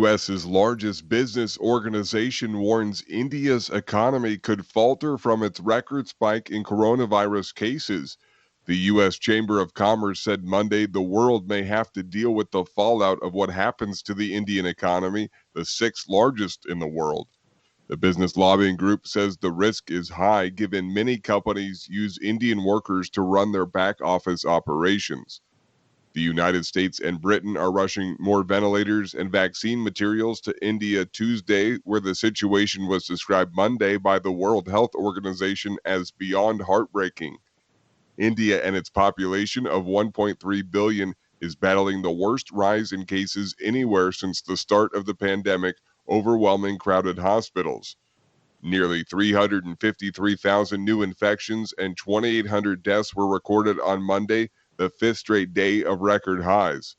U.S.'s largest business organization warns India's economy could falter from its record spike in coronavirus cases. The U.S. Chamber of Commerce said Monday the world may have to deal with the fallout of what happens to the Indian economy, the sixth largest in the world. The business lobbying group says the risk is high given many companies use Indian workers to run their back office operations. The United States and Britain are rushing more ventilators and vaccine materials to India Tuesday, where the situation was described Monday by the World Health Organization as beyond heartbreaking. India and its population of 1.3 billion is battling the worst rise in cases anywhere since the start of the pandemic, overwhelming crowded hospitals. Nearly 353,000 new infections and 2,800 deaths were recorded on Monday, the fifth straight day of record highs.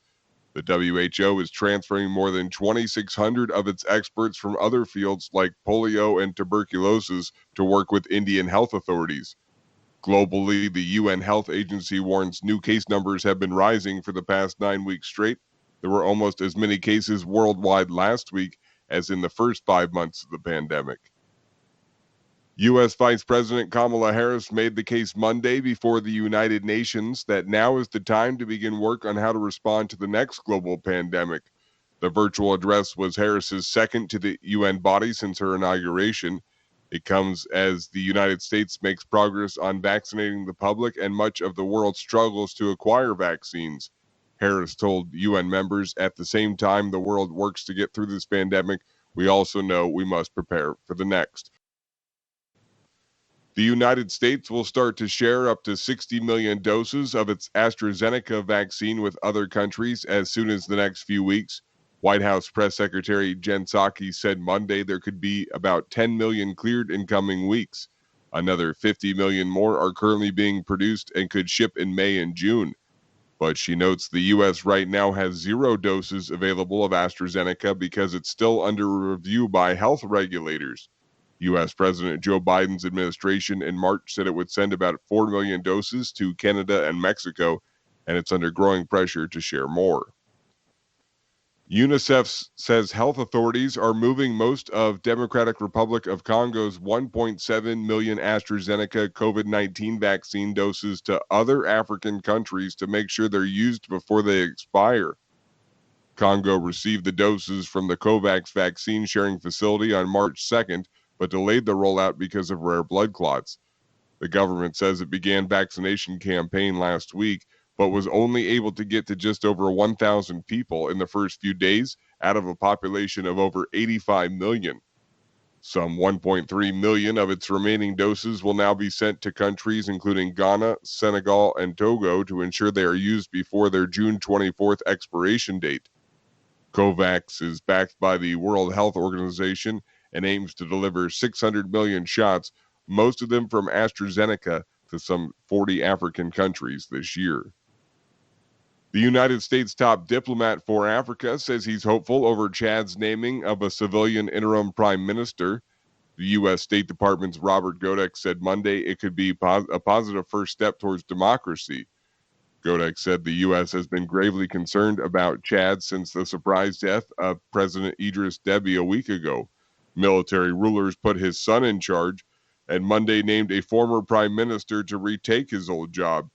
The WHO is transferring more than 2,600 of its experts from other fields like polio and tuberculosis to work with Indian health authorities. Globally, the UN Health Agency warns new case numbers have been rising for the past 9 weeks straight. There were almost as many cases worldwide last week as in the first 5 months of the pandemic. U.S. Vice President Kamala Harris made the case Monday before the United Nations that now is the time to begin work on how to respond to the next global pandemic. The virtual address was Harris's second to the UN body since her inauguration. It comes as the United States makes progress on vaccinating the public and much of the world struggles to acquire vaccines. Harris told UN members at the same time the world works to get through this pandemic, we also know we must prepare for the next. The United States will start to share up to 60 million doses of its AstraZeneca vaccine with other countries as soon as the next few weeks. White House Press Secretary Jen Psaki said Monday there could be about 10 million cleared in coming weeks. Another 50 million more are currently being produced and could ship in May and June. But she notes the U.S. right now has 0 doses available of AstraZeneca because it's still under review by health regulators. U.S. President Joe Biden's administration in March said it would send about 4 million doses to Canada and Mexico, and it's under growing pressure to share more. UNICEF says health authorities are moving most of Democratic Republic of Congo's 1.7 million AstraZeneca COVID-19 vaccine doses to other African countries to make sure they're used before they expire. Congo received the doses from the COVAX vaccine sharing facility on March 2nd, but delayed the rollout because of rare blood clots. The government says it began vaccination campaign last week, but was only able to get to just over 1,000 people in the first few days out of a population of over 85 million. Some 1.3 million of its remaining doses will now be sent to countries including Ghana, Senegal, and Togo to ensure they are used before their June 24th expiration date. COVAX is backed by the World Health Organization and aims to deliver 600 million shots, most of them from AstraZeneca, to some 40 African countries this year. The United States top diplomat for Africa says he's hopeful over Chad's naming of a civilian interim prime minister. The U.S. State Department's Robert Godek said Monday it could be a positive first step towards democracy. Godek said the U.S. has been gravely concerned about Chad since the surprise death of President Idris Deby a week ago. Military rulers put his son in charge, and Monday named a former prime minister to retake his old job.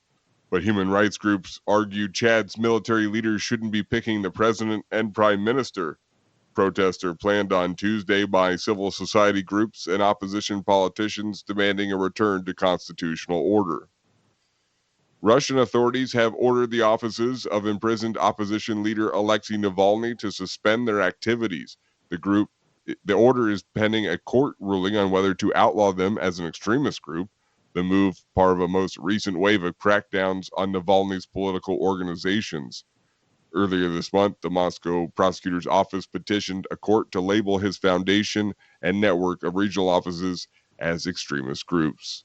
But human rights groups argued Chad's military leaders shouldn't be picking the president and prime minister. Protests are planned on Tuesday by civil society groups and opposition politicians demanding a return to constitutional order. Russian authorities have ordered the offices of imprisoned opposition leader Alexei Navalny to suspend their activities. The order is pending a court ruling on whether to outlaw them as an extremist group. The move, part of a most recent wave of crackdowns on Navalny's political organizations. Earlier this month, the Moscow prosecutor's office petitioned a court to label his foundation and network of regional offices as extremist groups.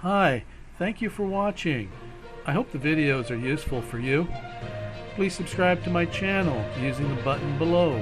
Hi, thank you for watching. I hope the videos are useful for you. Please subscribe to my channel using the button below.